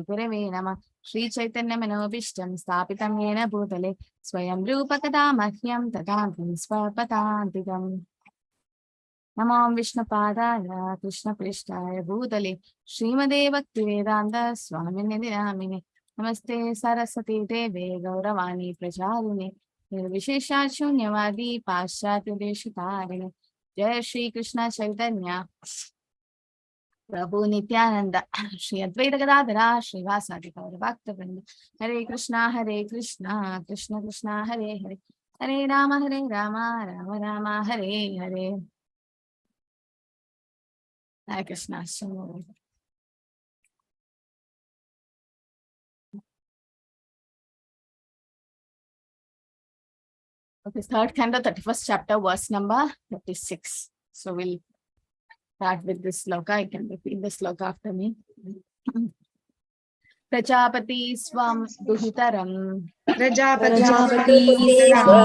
Gurave Namah. Shri Chaitanya Manobishtam Stapitam Yena Bhutale Swayam Rupa Kada Mahyam Tadam Swapatantikam. Namo Vishnu Padaya Krishna Prishtaya Bhutale Srimade Bhaktivedanta Swamine Dinamine Namaste Saraswati Deve Gauravani Prajarine Nirvishesha Shunyavadi Paschatya Deshitarine Jai Shri Krishna Chaitanya Prabhu Nityananda Shri Advaita Gadadhara Shri Vasadi Gaura Bhaktivinoda Hare Krishna Krishna Krishna Hare Hare Hare Rama Rama Rama Hare Hare. Hare Krishna. Okay, third canto, 31st chapter, verse number 36. So we'll start with this sloka. You can repeat the sloka after me. Prajapati swam duhitaram. Prajapati swam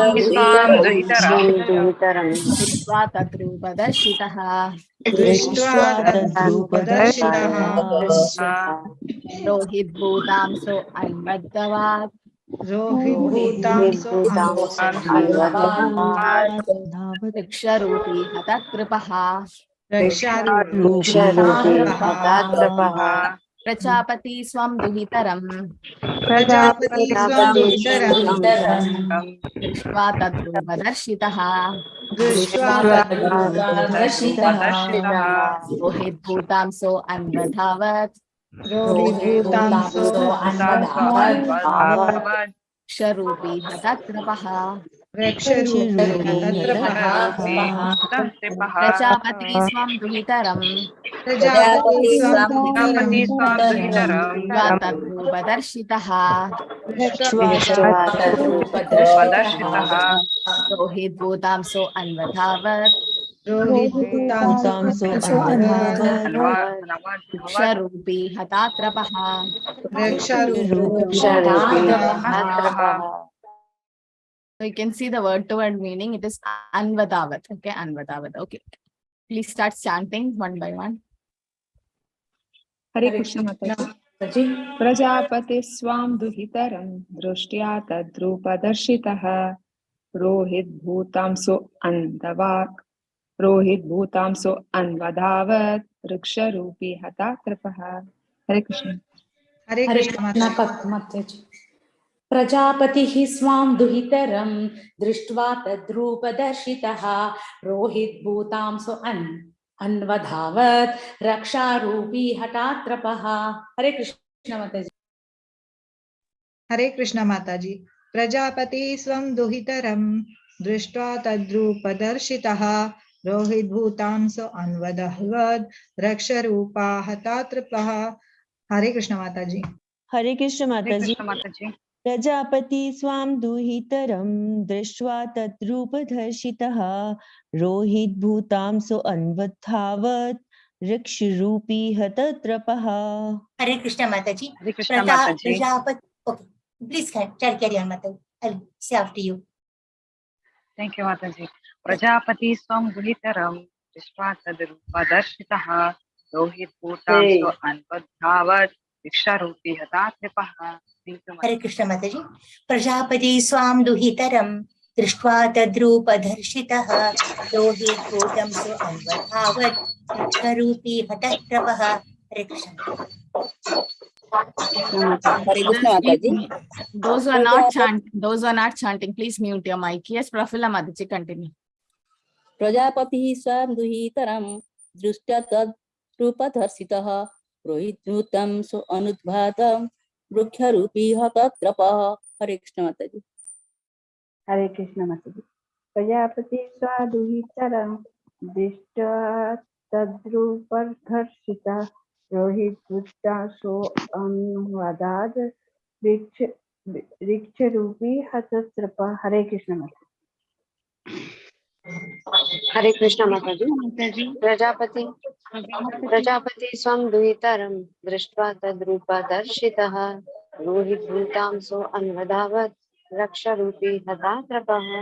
duhitaram. Drishva tadrupadashitaha. Rohit bhutam so anvadavat. Riksharupi hatatripaha. Prajapati swam duhitaram. Drishva tadrupadarshitaha. Rohit bhutam so anvadavat. Sharupi hatatrapaha. Prajapati swam duhitaram. Tadrupadarshitaha. Rohit bhutam so anvadavat. Sharupi hatatrapaha. So you can see the word to word meaning. It is anvadavat. Okay, anvadavat. Okay. Please start chanting one by one. Hare Krishna Mataji. Prajapati swam duhitaram drushtya tadrupadarshitaha. Rohit bhutam so andavak. Rohit bhutam so anvadavat. Riksha rupi hatatrapaha. Hare Krishna. Hare Krishna Mataji. Prajapati swam duhitaram drishtva tadrupadarshitaha. Rohit bhutam so anvadhavat raksha rupi hatatrapaha. Hare Krishna Mataji. Hare Krishna Mataji. Prajapati swam duhitaram drishtva tadrupadarshitaha. Rohit bhutam so anvadhavat raksha rupa hatatrapaha. Hare Krishna Mataji. Hare Krishna Mataji. Prajapati swam duhitaram drishva tadrupadharshitaha. Rohit bhutam so anvadhavat rikshirupi hatatrapaha. Hare Krishna Mataji. Prajapati. Okay, please carry on, Mataji. I'll say after you. Thank you, Mataji. Prajapati swam duhitaram drishtva tadrupadarshitaha. Rohit bhutam so anvadhavat riksharupi hatatrapaha. Hare Krishna Mataji. Prajapati swam duhitaram drishtva tadrupadarshitaha. Rohit bhutam so anvadhavat riksharupi hatatrapaha. Hare Krishna. Those who are not chanting, please mute your mic. Yes, Prafula Mataji, continue. Prajapati swam duhitaram drushtya tadrupadarshitaha. Rohit bhutam so anudbhatam rupi hatatrapaha. Hare Krishna Mataji. Hare Krishna Mataji. Prajapati swaduhitaram drishtva tadrupadarshitaha. Rohit bhutam so anvadad riksharupi hatatrapaha. Hare Krishna Mataji. Hare Krishna Mataji. Prajapati swam duhitaram drishtva tadrupadarshitaha. Rohit bhutam so anvadavat raksha rupi hatatrapaha.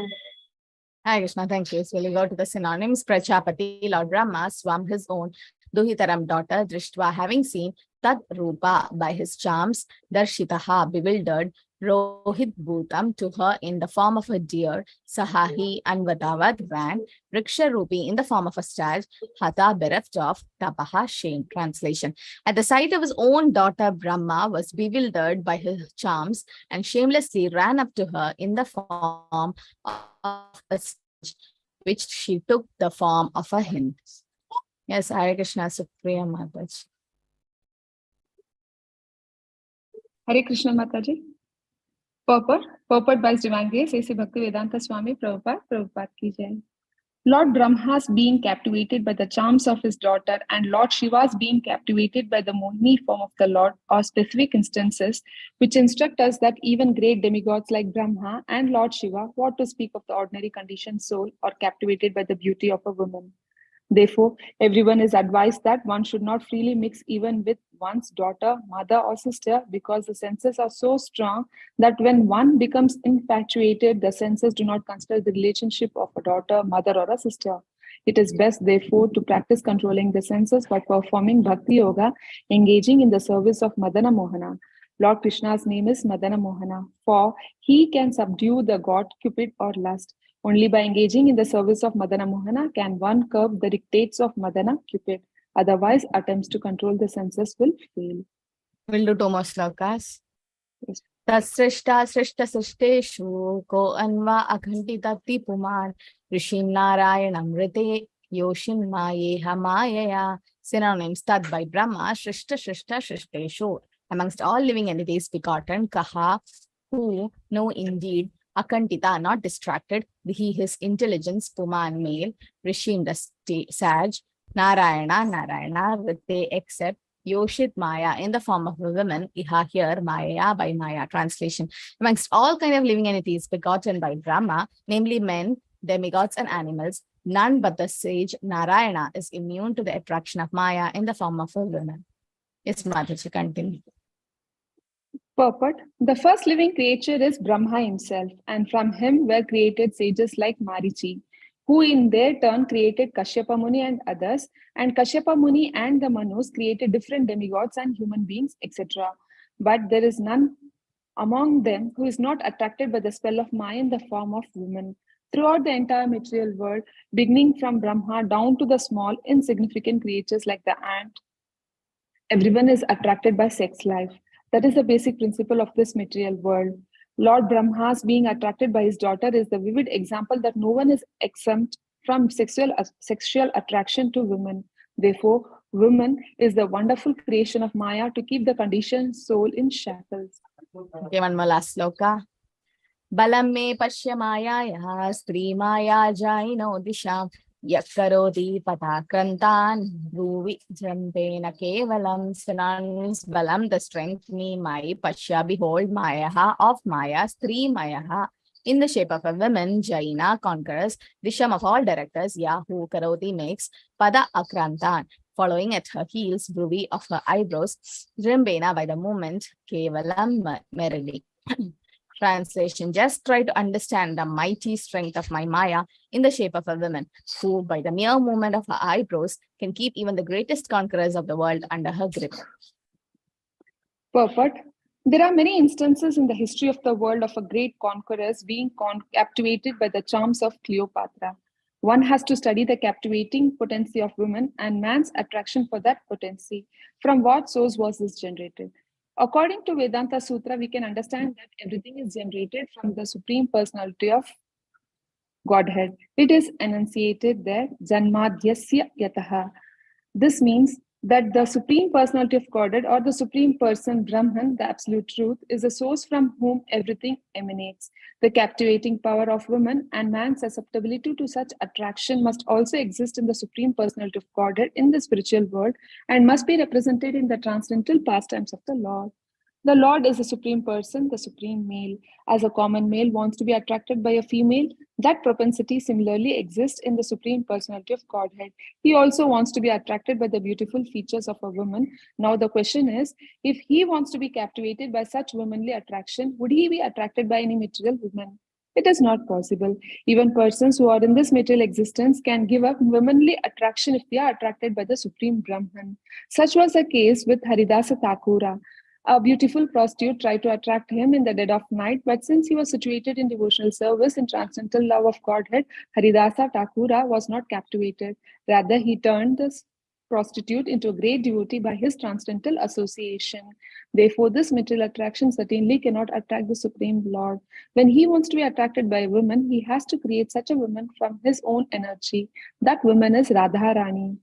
Hare Krishna, thank you. So we'll go to the synonyms. Prajapati, Lord Brahma, swam his own, duhitaram daughter, drishtva having seen, Tad Rupa, by his charms, Darshitaha, bewildered, Rohit Bhutam to her in the form of a deer, Sahahi Anvadavat ran, Riksha Rupi in the form of a stag, Hata bereft of, Tapaha shame. Translation. At the sight of his own daughter, Brahma was bewildered by her charms and shamelessly ran up to her in the form of a stag, which she took the form of a hind. Yes, Hare Krishna, Supriya Mataji. Hare Krishna Mataji. Purport by His Divine Grace, A.C. Bhaktivedanta Swami Prabhupada ki jai. Lord Brahma's being captivated by the charms of his daughter and Lord Shiva's being captivated by the Mohini form of the Lord are specific instances which instruct us that even great demigods like Brahma and Lord Shiva, what to speak of the ordinary conditioned soul, are captivated by the beauty of a woman. Therefore, everyone is advised that one should not freely mix even with one's daughter, mother, or sister, because the senses are so strong that when one becomes infatuated, the senses do not consider the relationship of a daughter, mother, or a sister. It is best, therefore, to practice controlling the senses by performing Bhakti Yoga, engaging in the service of Madana Mohana. Lord Krishna's name is Madana Mohana, for he can subdue the god Cupid or lust. Only by engaging in the service of Madana Mohana can one curb the dictates of Madana Cupid. Otherwise, attempts to control the senses will fail. We'll do two more slokas. Yes. Tasrishta srishta srishteshu ko anva akhanditati puman rishim narayanam rite yoshin mayeha mayaya. Synonyms: Tad by Brahma, srishta srishteshu. Amongst all living entities begotten, kaha, who, no indeed, akantita, not distracted, he, his intelligence, puman, male, rishim, the sage, Narayana, rite, except, Yoshit Maya, in the form of a woman, Iha here, Maya by Maya. Translation. Amongst all kind of living entities begotten by Brahma, namely men, demigods, and animals, none but the sage Narayana is immune to the attraction of Maya in the form of a woman. Yes, Mataji, continue. Purport. The first living creature is Brahma himself, and from him were created sages like Marichi, who in their turn created Kashyapa Muni and others, and Kashyapa Muni and the Manus created different demigods and human beings, etc. But there is none among them who is not attracted by the spell of Maya in the form of woman. Throughout the entire material world, beginning from Brahma down to the small, insignificant creatures like the ant, everyone is attracted by sex life. That is the basic principle of this material world. Lord Brahma's being attracted by his daughter is the vivid example that no one is exempt from sexual attraction to women. Therefore, woman is the wonderful creation of Maya to keep the conditioned soul in shackles. Okay, one more last sloka. Balam me pashya maya stri maya jaino disham yakkaroti patakrantan ruvi jampena kevalam. Synonyms: Balam, the strength, me, my, pashya, behold, maya, of Maya, stri maya, in the shape of a woman, Jaina, conquerors, disham, of all directors, who, karoti, makes, pada akrantan, following at her heels, Bruvi, of her eyebrows, Jrimbena, by the movement, Kevalam, merrily. Translation: just try to understand the mighty strength of my Maya in the shape of a woman, who, by the mere movement of her eyebrows, can keep even the greatest conquerors of the world under her grip. Purport. There are many instances in the history of the world of a great conquerors being captivated by the charms of Cleopatra. One has to study the captivating potency of women and man's attraction for that potency. From what source was this generated? According to Vedanta Sutra, we can understand that everything is generated from the Supreme Personality of Godhead. It is enunciated there, Janmadhyasya Yataha. This means that the Supreme Personality of Godhead, or the Supreme Person, Brahman, the Absolute Truth, is the source from whom everything emanates. The captivating power of woman and man's susceptibility to such attraction must also exist in the Supreme Personality of Godhead in the spiritual world and must be represented in the transcendental pastimes of the Lord. The Lord is the Supreme Person, the Supreme Male. As a common male wants to be attracted by a female, that propensity similarly exists in the Supreme Personality of Godhead. He also wants to be attracted by the beautiful features of a woman. Now the question is, if he wants to be captivated by such womanly attraction, would he be attracted by any material woman? It is not possible. Even persons who are in this material existence can give up womanly attraction if they are attracted by the Supreme Brahman. Such was the case with Haridasa Thakura. A beautiful prostitute tried to attract him in the dead of night, but since he was situated in devotional service and transcendental love of Godhead, Haridasa Thakura was not captivated. Rather, he turned this prostitute into a great devotee by his transcendental association. Therefore, this material attraction certainly cannot attract the Supreme Lord. When he wants to be attracted by a woman, he has to create such a woman from his own energy. That woman is Radharani.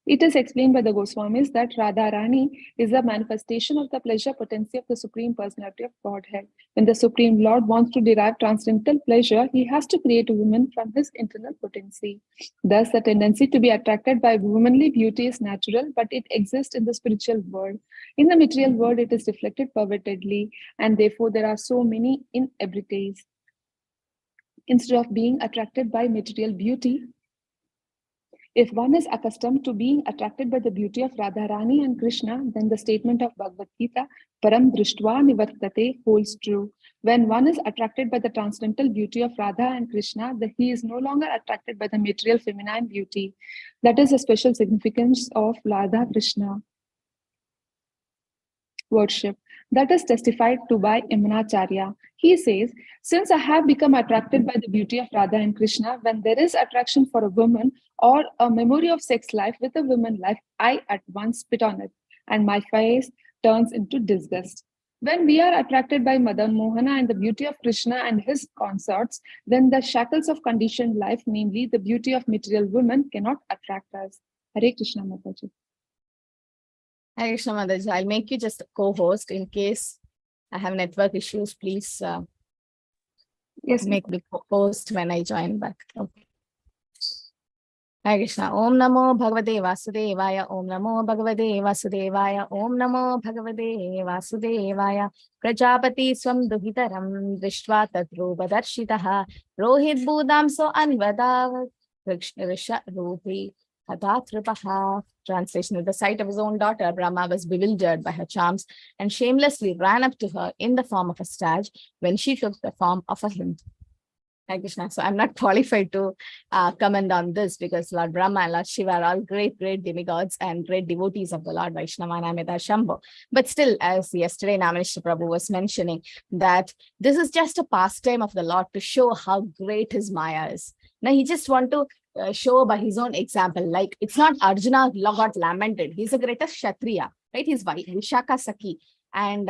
It is explained by the Goswamis that Radharani is a manifestation of the pleasure potency of the Supreme Personality of Godhead. When the Supreme Lord wants to derive transcendental pleasure, he has to create a woman from his internal potency. Thus, the tendency to be attracted by womanly beauty is natural, but it exists in the spiritual world. In the material world, it is reflected pervertedly, and therefore there are so many inebrities. Instead of being attracted by material beauty, if one is accustomed to being attracted by the beauty of Radharani and Krishna, then the statement of Bhagavad Gita, Param Drishtva Nivartate, holds true. When one is attracted by the transcendental beauty of Radha and Krishna, then he is no longer attracted by the material feminine beauty. That is the special significance of Radha Krishna worship. That is testified to by Imanacharya. He says, since I have become attracted by the beauty of Radha and Krishna, when there is attraction for a woman or a memory of sex life with a woman life, I at once spit on it, and my face turns into disgust. When we are attracted by Madan Mohana and the beauty of Krishna and his consorts, then the shackles of conditioned life, namely the beauty of material women, cannot attract us. Hare Krishna Mataji. Hare Krishna Mataji, I'll make you just a co-host in case I have network issues. Please yes, make me co-host when I join back. Okay. Hare Krishna. Om Namo Bhagavate Vasudevaya. Om Namo Bhagavate Vasudevaya. Om Namo Bhagavate Vasudevaya. Prajapati Swam Duhitaram Drishtva Tatrubhadarshitaha Rohit Budamso Anvadavat Risha Rupi Hatatripaha. Translation: at the sight of his own daughter, Brahma was bewildered by her charms and shamelessly ran up to her in the form of a stag when she took the form of a hind. Hare Krishna. So I'm not qualified to comment on this because Lord Brahma and Lord Shiva are all great demigods and great devotees of the Lord Vaishnava Namita Shambho. But still, as yesterday Namanishra Prabhu was mentioning, that this is just a pastime of the Lord to show how great his Maya is. Now he just want to show by his own example. Like, it's not Arjuna got lamented. He's the greatest Kshatriya, right? He's Vishaka Saki. And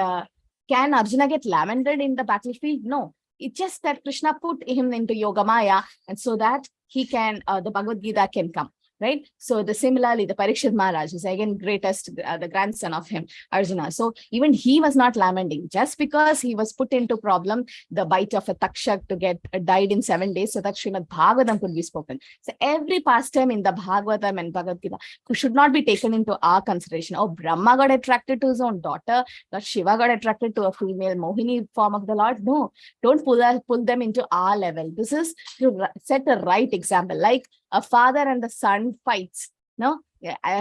can Arjuna get lamented in the battlefield? No. It's just that Krishna put him into Yoga Maya, and so that he can, the Bhagavad Gita can come. Right? So similarly, the Parikshit Maharaj is again greatest, the grandson of him, Arjuna. So even he was not lamenting just because he was put into problem, the bite of a takshak to get died in 7 days so that Srimad Bhagavatam could be spoken. So every pastime in the Bhagavatam and Bhagavad Gita should not be taken into our consideration. Oh, Brahma got attracted to his own daughter, Lord Shiva got attracted to a female Mohini form of the Lord. No, don't pull them into our level. This is to set a right example. Like a father and the son fights, no?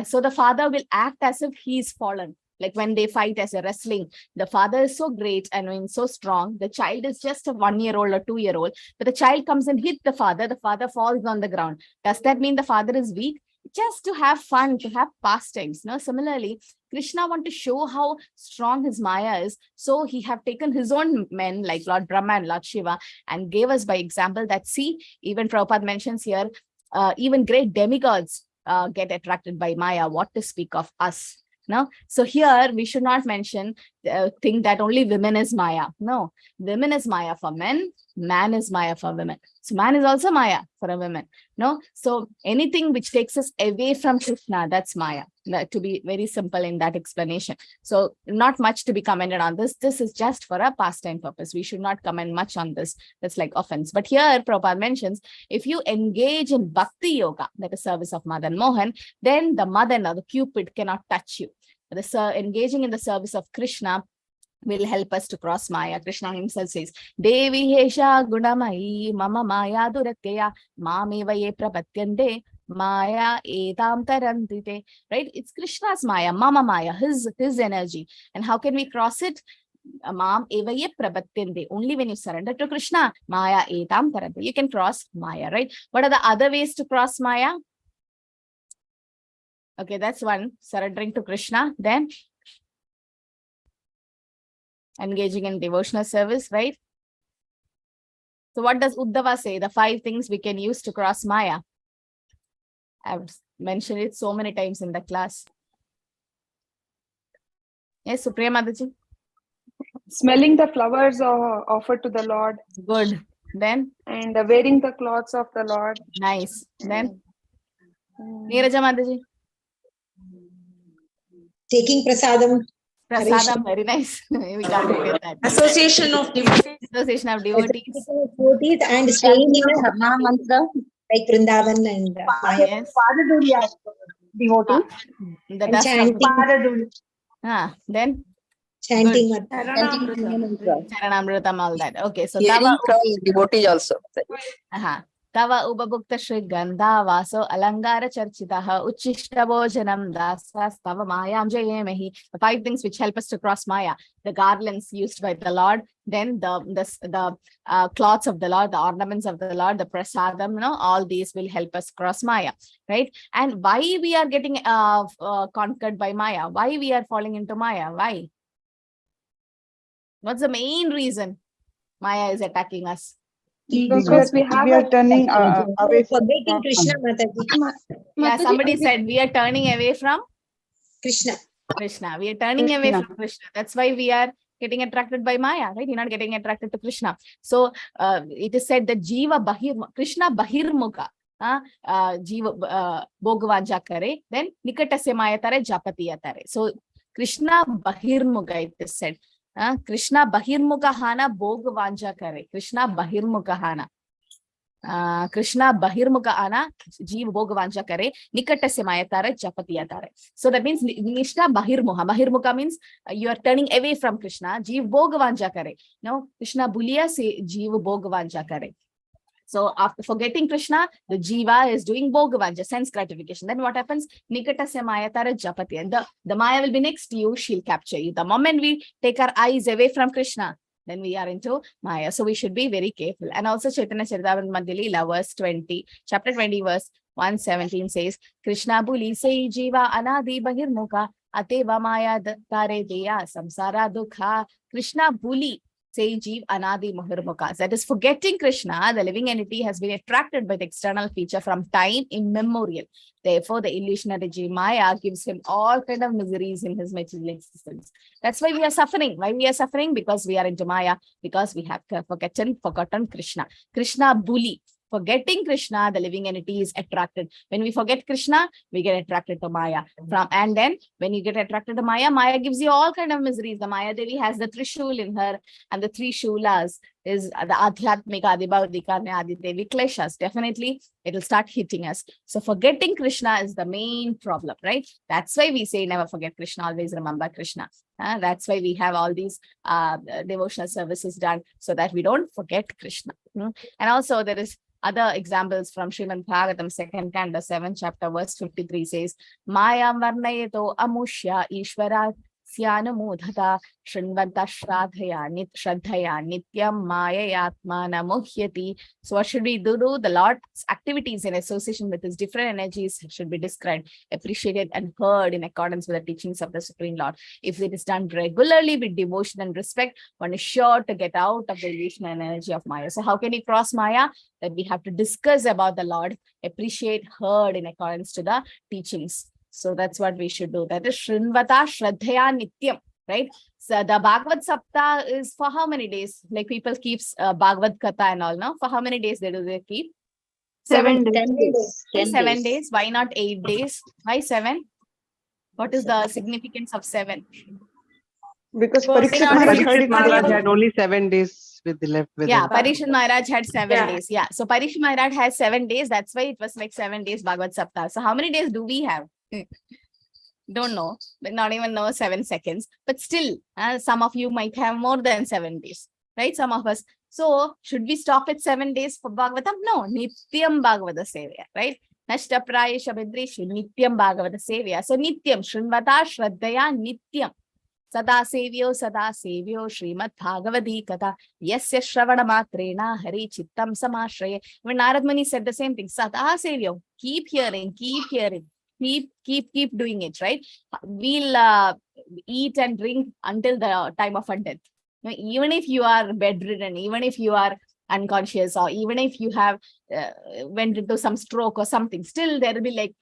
So the father will act as if he is fallen. Like when they fight as a wrestling, the father is so great and so strong. The child is just a 1-year-old or 2-year-old, but the child comes and hits the father falls on the ground. Does that mean the father is weak? Just to have fun, to have pastimes. No? Similarly, Krishna want to show how strong his Maya is. So he have taken his own men like Lord Brahma and Lord Shiva and gave us by example that, see, even Prabhupada mentions here, even great demigods get attracted by Maya. What to speak of us? No, so here we should not mention think that only women is Maya. No, women is Maya for men, man is Maya for women. So man is also Maya for a woman. No, so anything which takes us away from Krishna, that's Maya. To be very simple in that explanation. So not much to be commented on this. This is just for a pastime purpose. We should not comment much on this. That's like offense. But here Prabhupada mentions, if you engage in bhakti yoga, that is service of Madan Mohan, then the Madan or the Cupid cannot touch you. Engaging in the service of Krishna will help us to cross Maya. Krishna himself says, Devi Hesha Gunamai Mama Maya Duratya Mameva Ye Prapatyande Maya Etam Tarantite. Right? It's Krishna's Maya, Mama Maya, his energy. And how can we cross it? Mam evaye prabatyante. Only when you surrender to Krishna, Maya etam tarante. You can cross Maya, right? What are the other ways to cross Maya? Okay, that's one, surrendering to Krishna. Then engaging in devotional service, right? So what does Uddhava say? The 5 things we can use to cross Maya. I've mentioned it so many times in the class. Yes, Supriya Mataji? Smelling the flowers offered to the Lord. Good. Then? And wearing the clothes of the Lord. Nice. Then? Neeraja Mataji? Taking prasadam. Prasadam, very nice. We completed that. Association of devotees. Association of devotees. Devotees and staying in a mantra like Vrindavan and yes. devotees. The and dust chanting. Then? Chanting. Charanamritam, all that. Okay, so hearing from devotees also. Tava ubabhukta shri gandha vaso alangara charchitaha uchishta bhojanam dasas tava mayam jayemehi. The 5 things which help us to cross Maya: the garlands used by the Lord, then the cloths of the Lord, the ornaments of the Lord, the prasadam, all these will help us cross Maya, right? And why we are getting conquered by Maya? Why we are falling into Maya? Why? What's the main reason Maya is attacking us? Because we are turning away from forgetting Krishna, Mataji. Yeah, somebody said we are turning away from Krishna. We are turning away from Krishna. That's why we are getting attracted by Maya, right? You're not getting attracted to Krishna. So it is said that Jiva Krishna Bahirmukha. Jiva Bhogavanja kare, then Nikatase Maya tare Japatiya tare. So Krishna Bahirmukha, it is said. Krishna Bahirmukahana Bhogavanja kare. Krishna Bahirmukahana. Krishna Bahirmukahana Jiva Bhogavanja kare. Nikatase Maya tare Japatiya tare. So that means Krishna Bahirmukha. Bahirmukha means you are turning away from Krishna. Jiva Bhogavanja kare. No, Krishna Buliya se Jiva Bhogavanja kare. So after forgetting Krishna, the Jiva is doing Bhogavanja, sense gratification. Then what happens? Nikata se Maya tara japati. And the Maya will be next to you, she'll capture you. The moment we take our eyes away from Krishna, then we are into Maya. So we should be very careful. And also Chaitanya Charitamrita Leela, verse 20, chapter 20, verse 117 says, Krishna Buli se Jiva anadi bahirmukha ateva Maya tare deya samsara dukha. Krishna Buli say Jeev Anadi Mahirmukha. That is, forgetting Krishna, the living entity has been attracted by the external feature from time immemorial. Therefore, the illusionary Maya gives him all kind of miseries in his material existence. That's why we are suffering. Why we are suffering? Because we are into Maya, because we have forgotten Krishna. Krishna Buli. Forgetting Krishna, the living entity is attracted. When we forget Krishna, we get attracted to Maya. And then when you get attracted to Maya, Maya gives you all kind of miseries. The Maya Devi has the Trishul in her, and the 3 Shulas is the Adhyatmika, Adibhaudika, Adi Devi Kleshas. Definitely, it will start hitting us. So forgetting Krishna is the main problem, right? That's why we say never forget Krishna, always remember Krishna. That's why we have all these devotional services done, so that we don't forget Krishna. And also there is other examples from Srimad Bhagavatam, 2nd Canto, 7th chapter, verse 53 says, Maya varnayeto amushya ishvara syanamudhata shrinvanta shraddhaya nityam maya yatmana muhyati. So what should we do? The Lord's activities in association with his different energies should be described, appreciated, and heard in accordance with the teachings of the Supreme Lord. If it is done regularly with devotion and respect, one is sure to get out of the illusion and energy of Maya. So how can we cross Maya? That we have to discuss about the Lord, appreciate, heard in accordance to the teachings. So that's what we should do. That is Shrinvata Shraddhaya Nityam, right? So the Bhagavad Sapta is for how many days? Like people keep Bhagavad Katha and all, no? For how many days do they keep? 7 days. 7 days. Why not 8 days? Why 7? What is the significance of 7? Because Parikshit Maharaj had only 7 days with the left with him. Parikshit Maharaj had 7 days. Yeah. So Parikshit Maharaj has 7 days. That's why it was like 7 days Bhagavad Sapta. So how many days do we have? Don't know, but not even know 7 seconds. But still, some of you might have more than 7 days, right? Some of us. So should we stop at 7 days for Bhagavatam? No, Nityam Bhagavata Sevya, right? Nashta Prayesha Bhadreshi, Nityam Bhagavata Sevya. So Nityam, Shrinvata Shraddhaya Nityam. Sada Sevyo Srimad Bhagavati Katha Yasya Shravana Matrena Hari Chittam Samashraye. When Narad Muni said the same thing, Sada Sevyo, keep hearing, keep doing it, right? We'll eat and drink until the time of our death. Even if you are bedridden, even if you are unconscious, or even if you have went into some stroke or something, still there will be like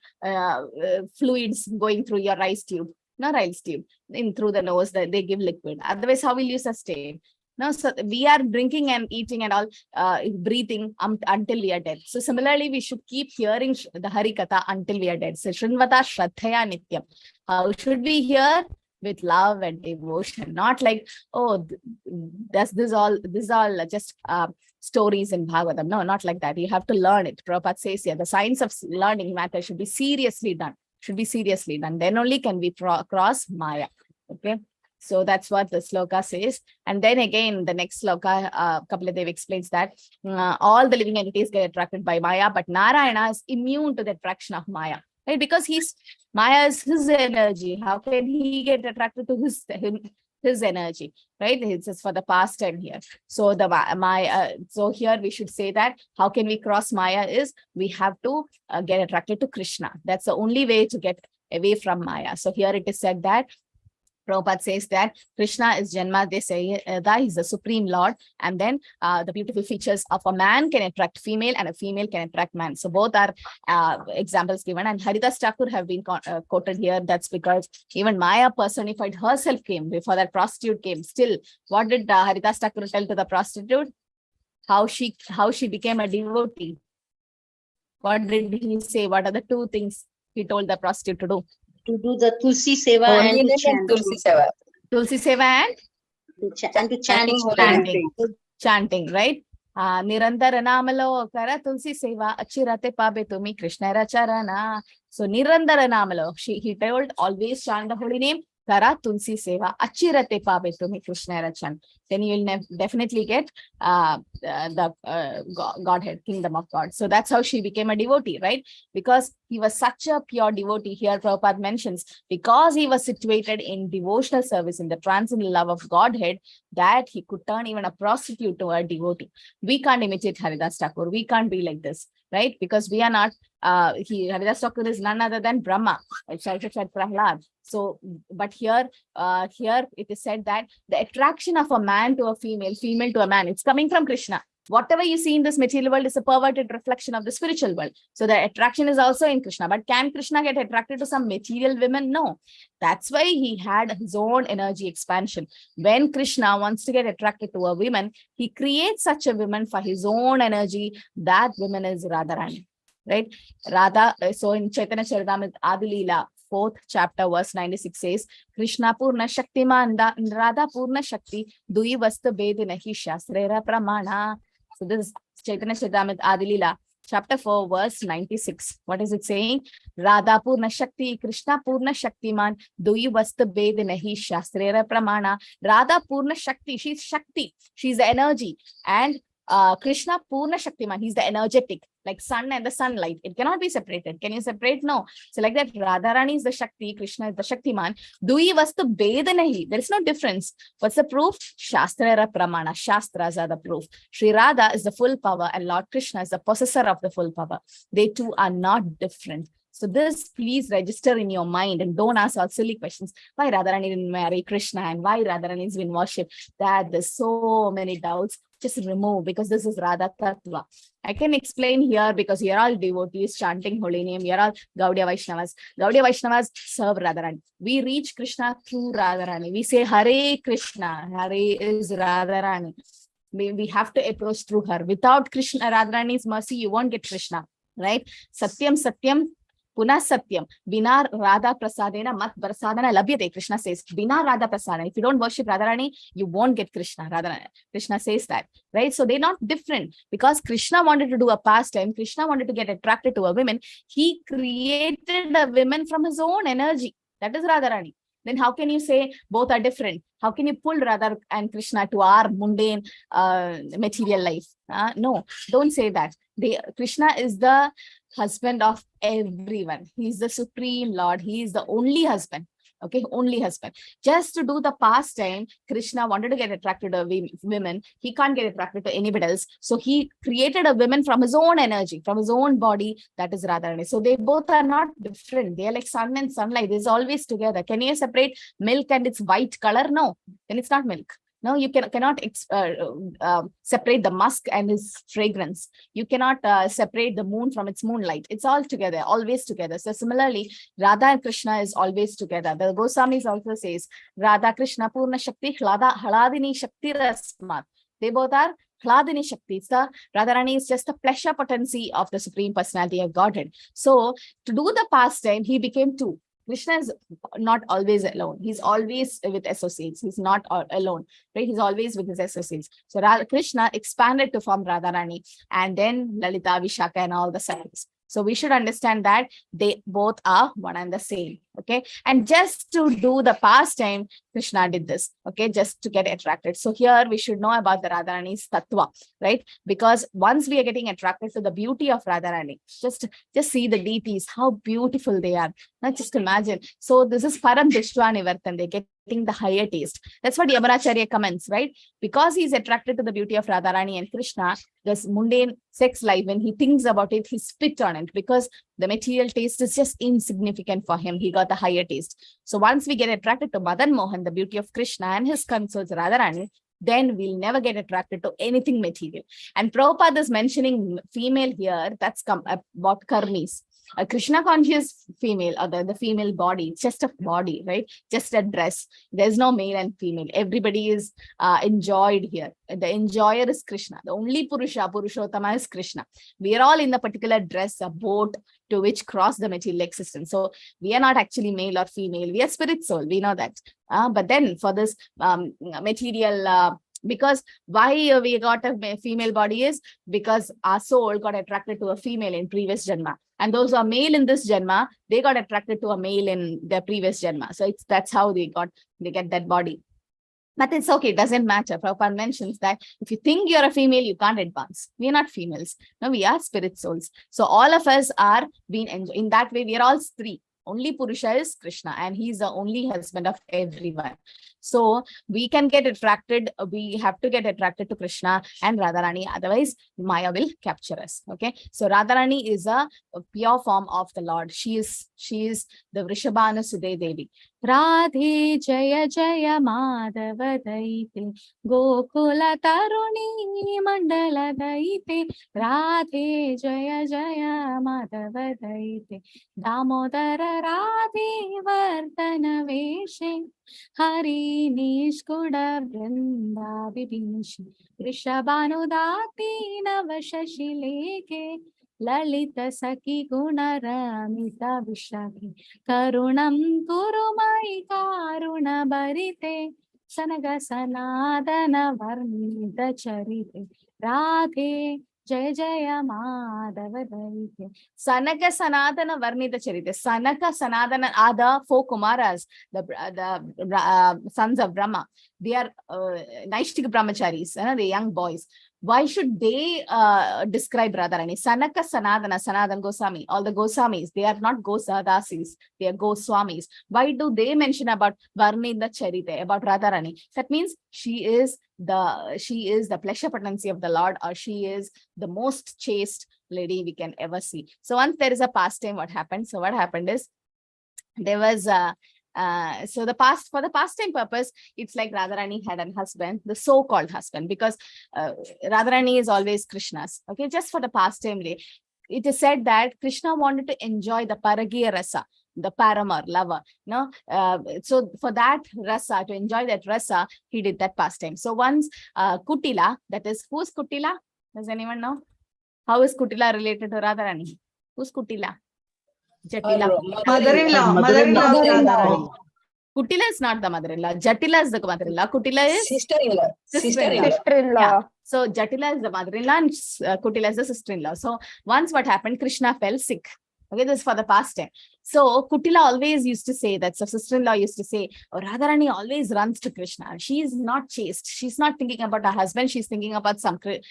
fluids going through your rice tube, through the nose, that they give liquid. Otherwise, how will you sustain? No, so we are drinking and eating and all, breathing until we are dead. So similarly, we should keep hearing the Harikatha until we are dead. So Shrinvata Shraddhaya Nityam. How should we hear? With love and devotion, not like, oh, this is all just stories in Bhagavatam. No, not like that. You have to learn it. Prabhupada says here, the science of learning matter should be seriously done. Then only can we cross Maya. Okay. So that's what the sloka says. And then again, the next sloka, Kapila explains that all the living entities get attracted by Maya, but Narayana is immune to the attraction of Maya. Right? Because Maya is his energy. How can he get attracted to his energy? Right? It's just for the past time here. So so here we should say that how can we cross Maya is we have to get attracted to Krishna. That's the only way to get away from Maya. So here it is said that Prabhupada says that Krishna is Janma, they say that he's the Supreme Lord. And then the beautiful features of a man can attract female and a female can attract man. So both are examples given. And Haridas Thakur have been quoted here. That's because even Maya personified herself came before that prostitute came. Still, what did Haridas Thakur tell to the prostitute? How she became a devotee. What did he say? What are the two things he told the prostitute to do? To do the Tulsi Seva and to chant. Tulsi Seva and to chant. Chanting, right? Nirantara namalo kara Tulsi Seva achirate pabe tumi Krishna Racharana. So Nirantara namalo, he told always chant the holy name. Kara Tulsi Seva achirate pabe tumi Krishna Rachan. Then you will definitely get the Godhead, kingdom of God. So that's how she became a devotee, right? Because he was such a pure devotee. Here Prabhupada mentions, because he was situated in devotional service, in the transcendental love of Godhead, that he could turn even a prostitute to a devotee. We can't imitate Haridas Thakur. We can't be like this, right? Because we are not, Haridas Thakur is none other than Brahma. Prahlad. So, but here it is said that the attraction of a man to a female to a man, it's coming from Krishna. Whatever you see in this material world is a perverted reflection of the spiritual world. So the attraction is also in Krishna. But can Krishna get attracted to some material women? No. That's why he had his own energy expansion. When Krishna wants to get attracted to a woman, he creates such a woman for his own energy. That woman is Radharani. Right? Radha, so in Chaitanya Charitamrita Adilila, 4th chapter, verse 96 says, Krishna Purna Shakti Manda, Radha Purna Shakti, Dui Vasta Bedinahi Shastrera Pramana. So this is Chaitanya Charitamrita Adilila, chapter 4, verse 96. What is it saying? Radha Purna Shakti, Krishna Purna Shaktiman, Dui Vasta Bedinahi Shastrera Pramana. Radha Purna Shakti, she's Shakti, she's the energy. And Krishna Purna Shaktiman, he's the energetic, like sun and the sunlight. It cannot be separated. Can you separate? No. So like that, Radharani is the Shakti, Krishna is the Shaktiman. Dui Vastu Bedanahi. There is no difference. What's the proof? Shastra Pramana. Shastras are the proof. Sri Radha is the full power and Lord Krishna is the possessor of the full power. They two are not different. So this, please register in your mind and don't ask all silly questions. Why Radharani didn't marry Krishna and why Radharani has been worshipped? That there's so many doubts. Just remove, because this is Radha Tattva. I can explain here because you're all devotees chanting holy name. You're all Gaudiya Vaishnavas. Gaudiya Vaishnavas serve Radharani. We reach Krishna through Radharani. We say Hare Krishna. Hare is Radharani. We have to approach through her. Without Krishna, Radharani's mercy, you won't get Krishna. Right? Satyam Satyam. Puna Satyam, Bina Radha Prasadena Mat Prasadana Labhyate. Krishna says, Bina Radha Prasadana. If you don't worship Radharani, you won't get Krishna. Radharani. Krishna says that, right? So they're not different because Krishna wanted to do a pastime. Krishna wanted to get attracted to a woman. He created a woman from his own energy. That is Radharani. Then how can you say both are different? How can you pull Radha and Krishna to our mundane material life? No, don't say that. Krishna is the husband of everyone. He is the Supreme Lord. He is the only husband. Okay, only husband. Just to do the pastime, Krishna wanted to get attracted to women. He can't get attracted to anybody else. So he created a woman from his own energy, from his own body. That is Radharani. So they both are not different. They are like sun and sunlight. It's always together. Can you separate milk and its white color? No, then it's not milk. No, you cannot separate the musk and its fragrance. You cannot separate the moon from its moonlight. It's all together, always together. So similarly, Radha and Krishna is always together. The Goswamis also says, Radha Krishna Purna Shakti Haladini Shakti Rasmat. They both are Hladini Shakti. It's the Radharani is just the pleasure potency of the Supreme Personality of Godhead. So to do the pastime, he became two. Krishna is not always alone. He's always with associates. He's not alone, right? He's always with his associates. So Krishna expanded to form Radharani, and then Lalita, Vishaka, and all the sons. So we should understand that they both are one and the same. Okay. And just to do the pastime, Krishna did this. Okay. Just to get attracted. So here we should know about the Radharani's tattva, right? Because once we are getting attracted to the beauty of Radharani, just see the deities, how beautiful they are. Now just imagine. So this is Param Drishtva Nivartan. They getting the higher taste. That's what Yamaracharya comments, right? Because he's attracted to the beauty of Radharani and Krishna, this mundane sex life, when he thinks about it, he spit on it because the material taste is just insignificant for him. He got the higher taste. So once we get attracted to Madan Mohan, the beauty of Krishna and his consorts Radharani, then we'll never get attracted to anything material. And Prabhupada is mentioning female here. That's about karmis. A Krishna conscious female, or the female body, it's just a body, right? Just a dress. There's no male and female. Everybody is enjoyed here. The enjoyer is Krishna. The only Purushottama is Krishna. We are all in the particular dress, a boat to which cross the material existence. So we are not actually male or female. We are spirit soul. We know that. But then for this material, because why we got a female body is because our soul got attracted to a female in previous janma, and those who are male in this janma, they got attracted to a male in their previous janma. So that's how they get that body. But it's okay, it doesn't matter. Prabhupada mentions that if you think you're a female, you can't advance. We are not females. No, we are spirit souls. So all of us are being in that way. We are all three. Only Purusha is Krishna, and he's the only husband of everyone. So we can get attracted, we have to get attracted to Krishna and Radharani, otherwise Maya will capture us. Okay. So Radharani is a pure form of the Lord. She is the Vrishabhanu Sudhe Devi. Radhe Jaya Jaya Madhava Daite Gokula Taruni Mandala Daite Radhe Jaya Jaya Madhava Daite Damodara Radhe Vardhana Veshe Hari Nishkuda Vrinda Vibhishi Vrishabhanudati Navashashileke Lalita Saki Gunaramita Vishaki Karunam Kurumai Karuna Barite Sanaga Sanadana Varnita Charite Radhe Jaya Jaya Madhava Daite. Sanaka Sanadana Varnita Charite. Sanaka Sanadana are the four Kumaras, the sons of Brahma. They are Naishtika Brahmacharis, the young boys. Why should they describe Radharani? Sanaka Sanadana, Sanatan Goswami, all the Goswamis, they are not Gosadasis, they are Goswamis. Why do they mention about Varnita Charite, about Radharani? That means she is the pleasure potency of the Lord, or she is the most chaste lady we can ever see. So once there is a pastime, what happened? So what happened is there was for the pastime purpose, it's like Radharani had a husband, the so-called husband, because Radharani is always Krishna's. Okay, just for the pastime day, it is said that Krishna wanted to enjoy the Paragiya Rasa, the Paramar, lover. No, so for that rasa, to enjoy that rasa, he did that pastime. So once Kutila, that is, who's Kutila? Does anyone know? How is Kutila related to Radharani? Who's Kutila? Jatila. Mother-in-law. Kutila is not the mother-in-law. Jatila is the mother-in-law. Kutila is sister-in-law. Sister-in-law. Yeah. So Jatila is the mother-in-law and Kutila is the sister-in-law. So once what happened, Krishna fell sick. Okay, this is for the pastime. So Kutila always used to say, that's a sister-in-law used to say, oh, Radharani always runs to Krishna. She is not chaste. She's not thinking about her husband. She's thinking about somebody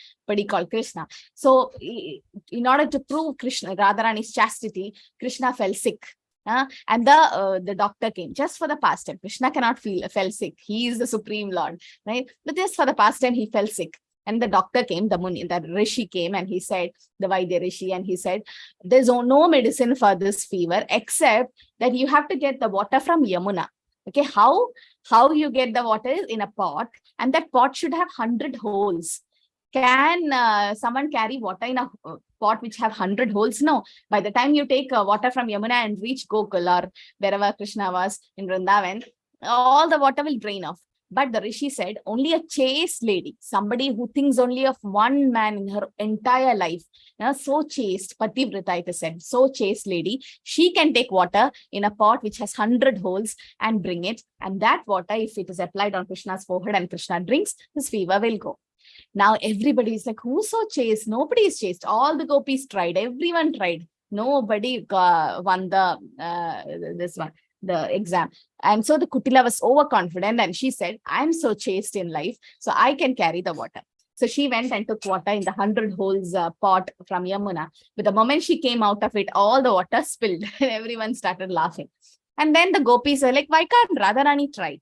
called Krishna. So in order to prove Radharani's chastity, Krishna fell sick. And the doctor came just for the pastime. Krishna cannot fell sick. He is the supreme Lord, right? But just for the pastime, he fell sick. And the doctor came, the Rishi came, and he said, the Vaidya Rishi, and he said, there's no medicine for this fever except that you have to get the water from Yamuna. Okay, how you get the water is in a pot, and that pot should have 100 holes. Can someone carry water in a pot which have 100 holes? No. By the time you take water from Yamuna and reach Gokul or wherever Krishna was in Vrindavan, all the water will drain off. But the Rishi said, only a chaste lady, somebody who thinks only of one man in her entire life, so chaste, Pativrita it is said, so chaste lady, she can take water in a pot which has 100 holes and bring it. And that water, if it is applied on Krishna's forehead and Krishna drinks, his fever will go. Now everybody is like, who's so chaste? Nobody is chaste. All the gopis tried. Everyone tried. Nobody won the exam. And so the Kutila was overconfident, and she said, I'm so chaste in life, so I can carry the water. So she went and took water in the 100 holes pot from Yamuna. But the moment she came out of it, all the water spilled and everyone started laughing. And then the gopis are like, why can't Radharani try?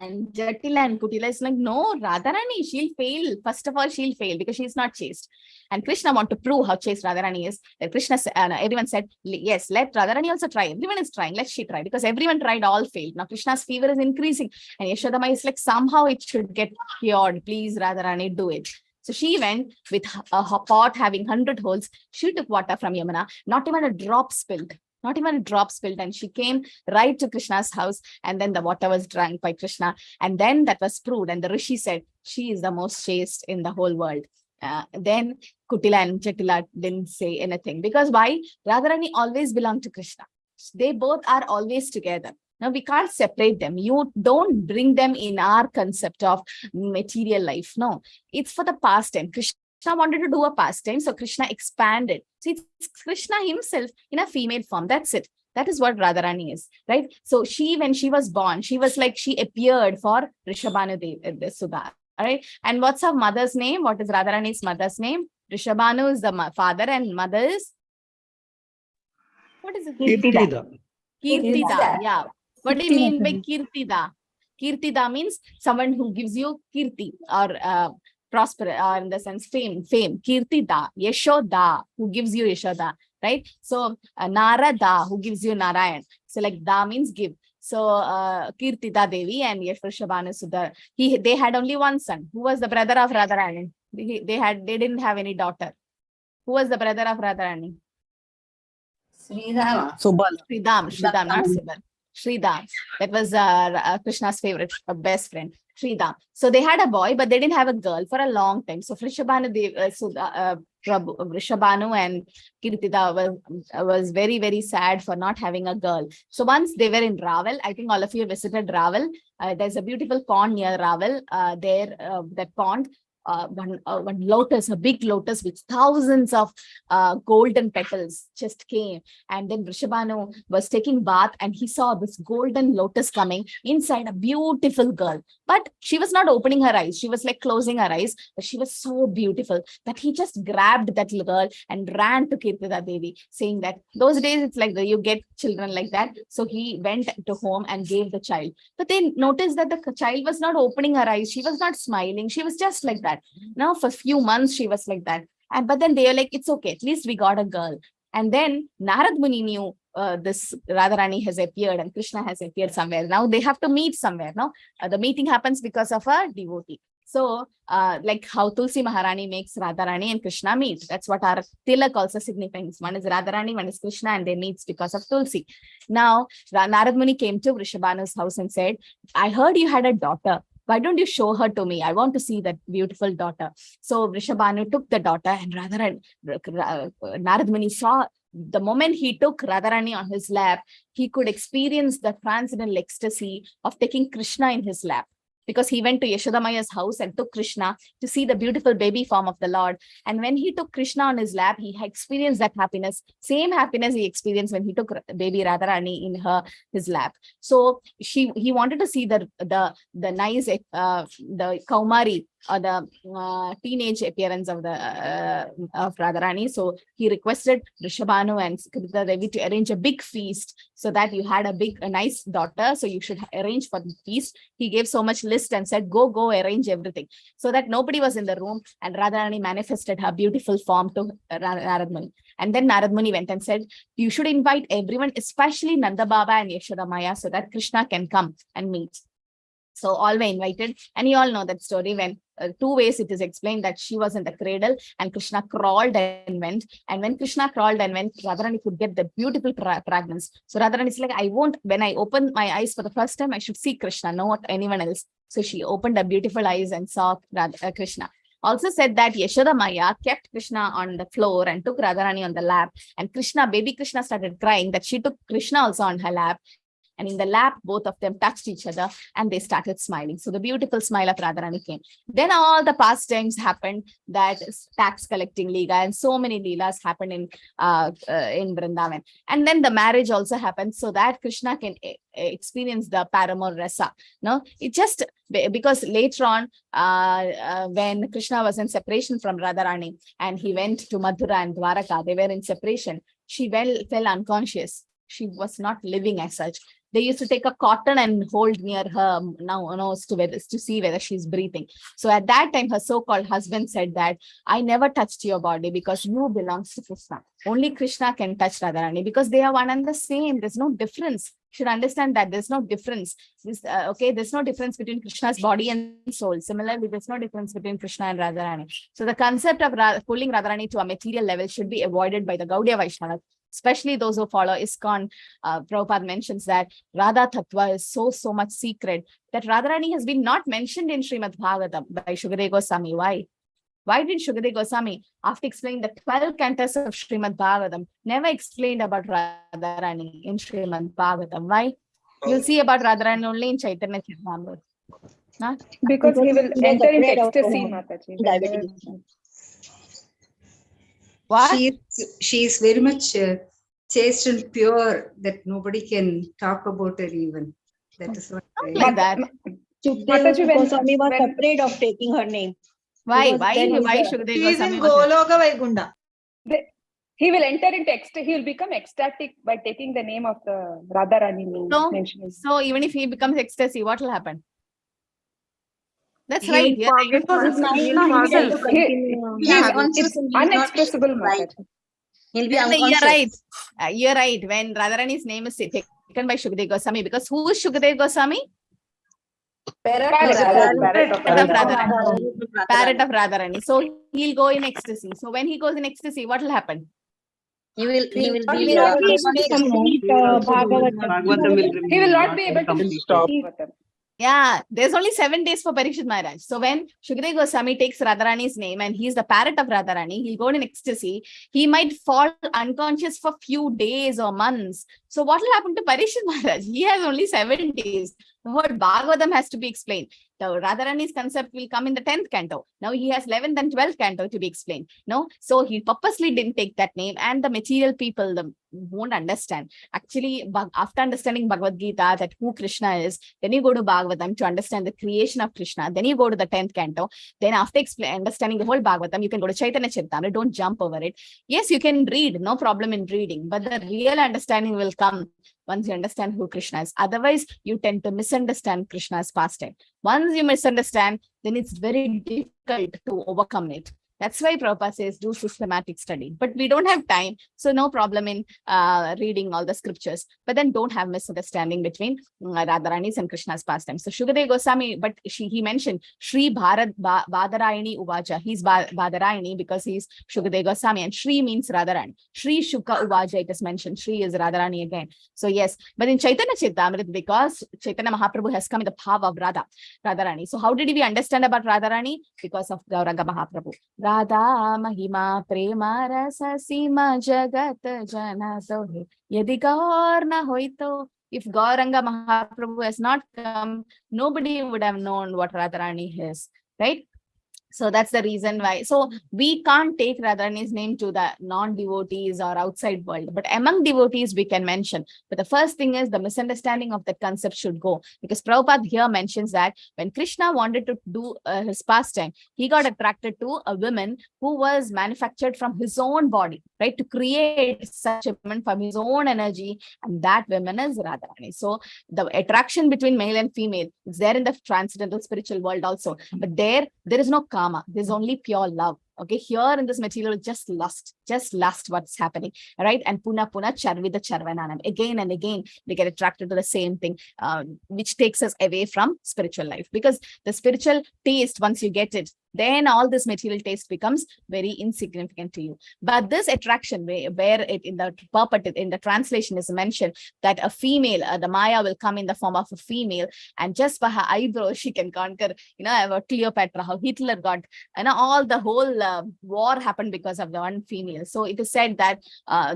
And Jatila and Kutila is like, no, Radharani, she'll fail. First of all, she'll fail because she's not chaste. And Krishna want to prove how chaste Radharani is. Krishna, everyone said, yes, let Radharani also try. Everyone is trying. Let she try, because everyone tried, all failed. Now Krishna's fever is increasing. And Yashodama is like, somehow it should get cured. Please, Radharani, do it. So she went with a pot having 100 holes. She took water from Yamuna. Not even a drop spilled. Not even a drop spilled. And she came right to Krishna's house, and then the water was drank by Krishna. And then that was proved. And the Rishi said, she is the most chaste in the whole world. Then Kutila and Jatila didn't say anything. Because why? Radharani always belonged to Krishna. They both are always together. Now we can't separate them. You don't bring them in our concept of material life. No, it's for the pastime. Krishna wanted to do a pastime, so Krishna expanded. So it's Krishna himself in a female form. That's it. That is what Radharani is, right? So when she was born, she was like, she appeared for Rishabhanu Sudha, all right? And what's her mother's name? What is Radharani's mother's name? Rishabhanu is the father, and mother is, what is it? Kirtida. Kirtida, yeah. What do you mean by Kirtida? Kirtida means someone who gives you kirti, or prosper, in the sense fame. Kirtida, Yashoda, who gives you Yashoda, right? So Narada, who gives you Narayan. So like da means give. So Kirtida Devi and Yashodhabanu Sudha, they had only one son, who was the brother of Radharani. They didn't have any daughter. Who was the brother of Radharani? Sridham. Sridham, not Subal. Sridham. That was Krishna's favorite, best friend. Sridham. So they had a boy, but they didn't have a girl for a long time. So Rishabhanu and Kirtida was very, very sad for not having a girl. So once they were in Raval, I think all of you visited Raval. There's a beautiful pond near Raval. That pond, one lotus, a big lotus with thousands of golden petals just came. And then Rishabhanu was taking bath, and he saw this golden lotus coming inside a beautiful girl. But she was not opening her eyes. She was like closing her eyes. But she was so beautiful that he just grabbed that little girl and ran to Kirtida Devi, saying that those days it's like you get children like that. So he went to home and gave the child. But they noticed that the child was not opening her eyes. She was not smiling. She was just like that. Now for a few months she was like that. But then they were like, it's okay, at least we got a girl. And then Narad Muni knew this Radharani has appeared and Krishna has appeared somewhere. Now they have to meet somewhere. No, the meeting happens because of a devotee. So like how Tulsi Maharani makes Radharani and Krishna meet. That's what our Tilak also signifies. One is Radharani, one is Krishna, and they meet because of Tulsi. Now Narad Muni came to Rishabhanu's house and said, I heard you had a daughter. Why don't you show her to me? I want to see that beautiful daughter. So Rishabhanu took the daughter, and Narad Muni saw, the moment he took Radharani on his lap, he could experience the transcendental ecstasy of taking Krishna in his lap. Because he went to Yashodamaya's house and took Krishna to see the beautiful baby form of the Lord. And when he took Krishna on his lap, he experienced that happiness, same happiness he experienced when he took baby Radharani in his lap. So he wanted to see the nice, the Kaumari or the teenage appearance of the of Radharani. So he requested Rishabhanu and Krita Devi to arrange a big feast so that you had a nice daughter. So you should arrange for the feast. He gave so much list and said, go arrange everything, so that nobody was in the room. And Radharani manifested her beautiful form to Narad Muni. And then Narad Muni went and said, you should invite everyone, especially Nanda Baba and Yashoda Maya, so that Krishna can come and meet. So all were invited, and you all know that story when 2 ways it is explained that she was in the cradle and Krishna crawled and went. And when Krishna crawled and went, Radharani could get the beautiful fragrance. So Radharani is like, I won't, when I open my eyes for the first time, I should see Krishna, not anyone else. So she opened her beautiful eyes and saw Krishna. Also said that Yashoda Maya kept Krishna on the floor and took Radharani on the lap. And baby Krishna started crying that she took Krishna also on her lap. And in the lap, both of them touched each other and they started smiling. So the beautiful smile of Radharani came. Then all the pastimes happened, that tax collecting Leela and so many Leelas happened in Vrindavan. And then the marriage also happened so that Krishna can experience the paramour rasa. No, it just because later on, when Krishna was in separation from Radharani and he went to Mathura and Dwaraka, they were in separation. She fell unconscious. She was not living as such. They used to take a cotton and hold near her nose to see whether she's breathing. So at that time, her so-called husband said that, I never touched your body because you belongs to Krishna. Only Krishna can touch Radharani because they are one and the same. There's no difference. You should understand that there's no difference. There's no difference between Krishna's body and soul. Similarly, there's no difference between Krishna and Radharani. So the concept of pulling Radharani to a material level should be avoided by the Gaudiya Vaishnavas, especially those who follow ISKCON. Prabhupada mentions that Radha Tattva is so much secret that Radharani has been not mentioned in Srimad Bhagavatam by Shukadeva Goswami. Why? Why did Shukadeva Goswami, after explaining the 12 cantos of Srimad Bhagavatam, never explained about Radharani in Srimad Bhagavatam? Why? You'll see about Radharani only in Chaitanya Charitamrita. Because he will enter into ecstasy, Mataji. What? She is very much chaste and pure that nobody can talk about her even. That is what like that. Shukadeva Goswami was afraid of taking her name. Why Shukadeva He is in Goswami? Goloka Vaikunda. He will enter into ecstasy. He will become ecstatic by taking the name of the Radharani name. So even if he becomes ecstasy, what will happen? That's right. He is unexpressible. He'll be You're right. You're right. When Radharani's name is taken by Shukadeva Goswami, because who is Shukadeva Goswami? Parrot of Radharani. So he'll go in ecstasy. So when he goes in ecstasy, what will happen? He will He will not be able to stop. Yeah, there's only 7 days for Parikshit Maharaj. So when Shukadeva Goswami takes Radharani's name and he's the parrot of Radharani, he'll go in ecstasy. He might fall unconscious for few days or months. So what will happen to Parikshit Maharaj? He has only 7 days. The whole Bhagavatam has to be explained. The Radharani's concept will come in the 10th canto. Now he has 11th and 12th canto to be explained. No, so he purposely didn't take that name, and the material people won't understand. Actually, after understanding Bhagavad Gita, that who Krishna is, then you go to Bhagavatam to understand the creation of Krishna. Then you go to the 10th canto. Then after understanding the whole Bhagavatam, you can go to Chaitanya Charitamrita. Don't jump over it. Yes, you can read, no problem in reading, but the real understanding will come once you understand who Krishna is. Otherwise, you tend to misunderstand Krishna's pastime. Once you misunderstand, then it's very difficult to overcome it. That's why Prabhupada says do systematic study. But we don't have time, so no problem in reading all the scriptures. But then don't have misunderstanding between Radharani's and Krishna's pastime. So Shukadeva Goswami, but he mentioned Shri Badarayani Uvaja. He's Badarayani because he's Shukadeva Goswami, and Shri means Radharani. Shri Shuka Uvaja, it is mentioned. Shri is Radharani again. So yes, but in Chaitanya Charitamrita, because Chaitanya Mahaprabhu has come in the bhava of Radharani. So how did we understand about Radharani? Because of Gauranga Mahaprabhu. Radha Mahima Prema Rasa Sima Jagat Jana Sohe Yadi Gaur na hoito. If Gauranga Mahaprabhu has not come, nobody would have known what Radharani is, right? So that's the reason why. So we can't take Radharani's name to the non-devotees or outside world, but among devotees we can mention. But the first thing is the misunderstanding of that concept should go, because Prabhupada here mentions that when Krishna wanted to do his pastime, he got attracted to a woman who was manufactured from his own body, right? To create such a woman from his own energy, and that woman is Radharani. So the attraction between male and female is there in the transcendental spiritual world also, but there is no karma, there's only pure love. Okay, here in this material, just lust what's happening, right? And puna charvida charvananam, again and again we get attracted to the same thing, which takes us away from spiritual life, because the spiritual taste, once you get it, then all this material taste becomes very insignificant to you. But this attraction, where it in the purport, in the translation is mentioned that a female, the Maya will come in the form of a female, and just by her eyebrows she can conquer, about Cleopatra, how Hitler got, all the whole war happened because of the one female. So it is said that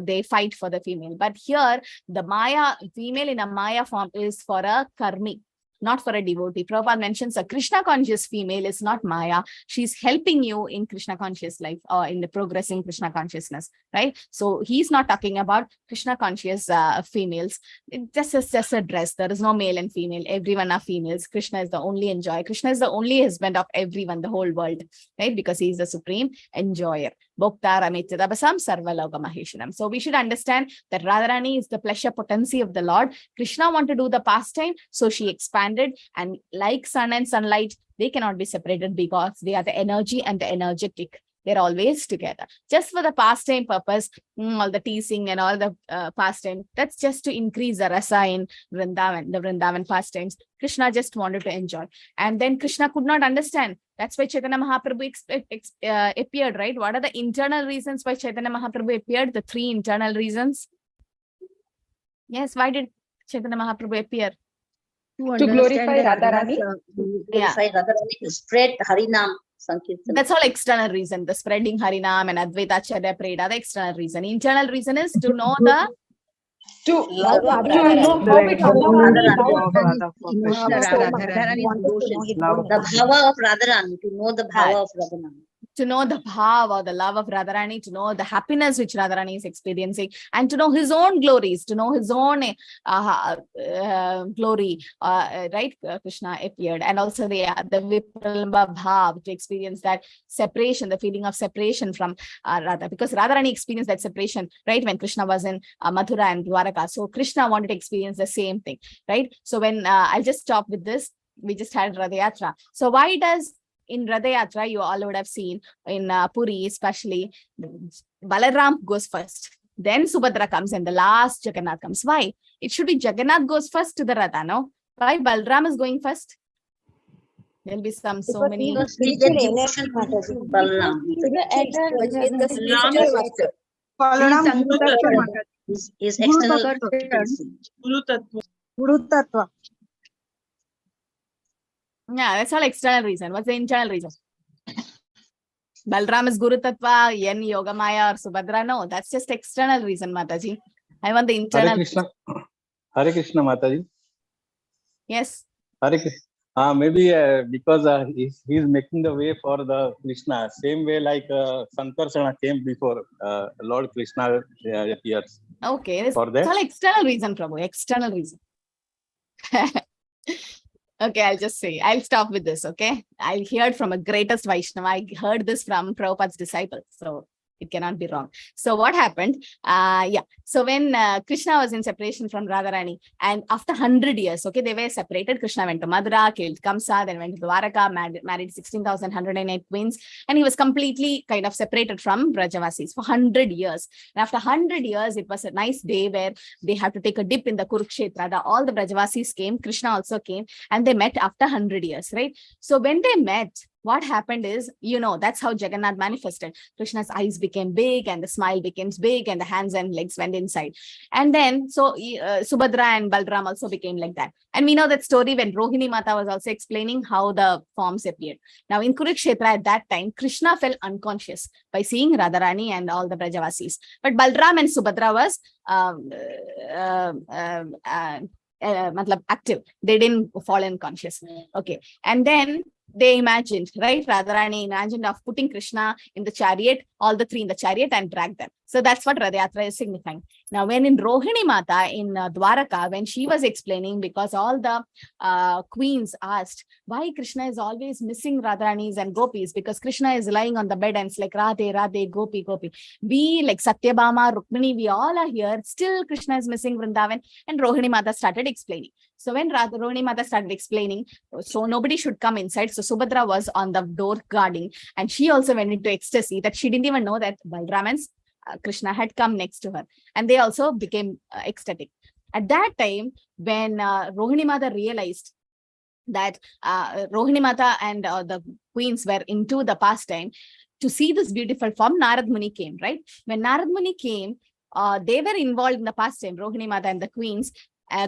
they fight for the female. But here, the Maya, female in a Maya form is for a karmi, not for a devotee. Prabhupada mentions a Krishna conscious female is not Maya. She's helping you in Krishna conscious life, or in the progressing Krishna consciousness, right? So he's not talking about Krishna conscious females. It just a dress. There is no male and female. Everyone are females. Krishna is the only enjoyer. Krishna is the only husband of everyone, the whole world, right? Because he is the supreme enjoyer. So we should understand that Radharani is the pleasure potency of the Lord. Krishna wanted to do the pastime, so she expanded, and like sun and sunlight, they cannot be separated because they are the energy and the energetic. They're always together. Just for the pastime purpose, all the teasing and all the pastime, that's just to increase the rasa in Vrindavan, the Vrindavan pastimes. Krishna just wanted to enjoy. And then Krishna could not understand. That's why Chaitanya Mahaprabhu appeared, right? What are the internal reasons why Chaitanya Mahaprabhu appeared? The three internal reasons. Yes, why did Chaitanya Mahaprabhu appear? To glorify Radharani. Glorify Radharani, to spread Harinam. That's all external reason. The spreading Harinam and Advaita Acharya parade are the external reason. Internal reason is to know the love of to know how it the bhava of Radharani, to know the bhava of Radharani. To know the bhava or the love of Radharani, to know the happiness which Radharani is experiencing, and to know his own glories, to know his own glory, right? Krishna appeared, and also the Vipralambha bhav, to experience that separation, the feeling of separation from Radha, because Radharani experienced that separation, right? When Krishna was in Mathura and Dwaraka. So Krishna wanted to experience the same thing, right? So when I'll just stop with this, we just had Radha Yatra. So why does in Radha Yatra, you all would have seen in Puri, especially, Balaram goes first. Then Subhadra comes, and the last Jagannath comes. Why? It should be Jagannath goes first to the Radha, no? Why Balaram is going first? There'll be so many. Is external. Yeah, that's all external reason. What's the internal reason? Balram is Guru Tattva, Yen Yogamaya or Subhadra. No, that's just external reason, Mataji. I want the internal. Hare Krishna, Mataji. Yes. Hare Krishna. Maybe because he's making the way for the Krishna. Same way like Sankarsana came before Lord Krishna appears. Okay, for that's all external reason, Prabhu. External reason. Okay, I'll just say, I'll stop with this, okay? I heard from a greatest Vaishnava. I heard this from Prabhupada's disciples, so it cannot be wrong. So what happened? So when Krishna was in separation from Radharani, and after 100 years, okay, they were separated. Krishna went to Mathura, killed Kamsa, then went to Dwaraka, married 16,108 queens, and he was completely kind of separated from Brajavasis for 100 years. And after 100 years, it was a nice day where they had to take a dip in the Kurukshetra. All the Brajavasis came, Krishna also came, and they met after 100 years, right? So when they met, what happened is, that's how Jagannath manifested. Krishna's eyes became big, and the smile became big, and the hands and legs went inside. And then, so Subhadra and Balram also became like that. And we know that story when Rohini Mata was also explaining how the forms appeared. Now in Kurukshetra at that time, Krishna fell unconscious by seeing Radharani and all the Brajavasis. But Balram and Subhadra was active. They didn't fall unconscious. Okay. And then they imagined, right? Radharani imagined of putting Krishna in the chariot, all the three in the chariot, and drag them. So that's what Rath Yatra is signifying. Now, when in Rohini Mata in Dwaraka, when she was explaining, because all the queens asked why Krishna is always missing Radharani's and gopis, because Krishna is lying on the bed and it's like Radhe, Radhe, Gopi, Gopi. We, like Satyabhama, Rukmini, we all are here. Still, Krishna is missing Vrindavan. And Rohini Mata started explaining. So when Rohini Mata started explaining, so nobody should come inside. So Subhadra was on the door guarding, and she also went into ecstasy that she didn't even know that Balraman's Krishna had come next to her, and they also became ecstatic. At that time, when Rohini Mata realized that Rohini Mata and the queens were into the pastime, to see this beautiful form, Narad Muni came, right? When Narad Muni came, they were involved in the pastime, Rohini Mata and the queens.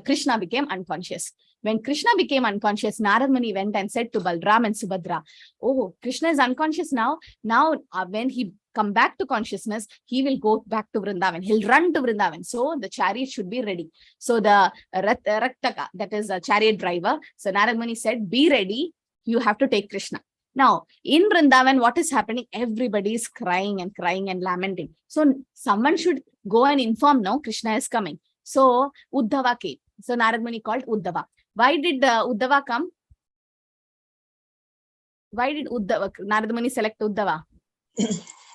Krishna became unconscious. When Krishna became unconscious, Narad Muni went and said to Balram and Subhadra, oh, Krishna is unconscious now. Now, when he come back to consciousness, he will go back to Vrindavan. He'll run to Vrindavan. So the chariot should be ready. So the Raktaka, that is a chariot driver. So Narad Muni said, be ready. You have to take Krishna. Now, in Vrindavan, what is happening? Everybody is crying and lamenting. So someone should go and inform, no, Krishna is coming. So Uddhava came. So Narad Muni called Uddhava. Why did Uddhava come? Why did Narad Muni select Uddhava?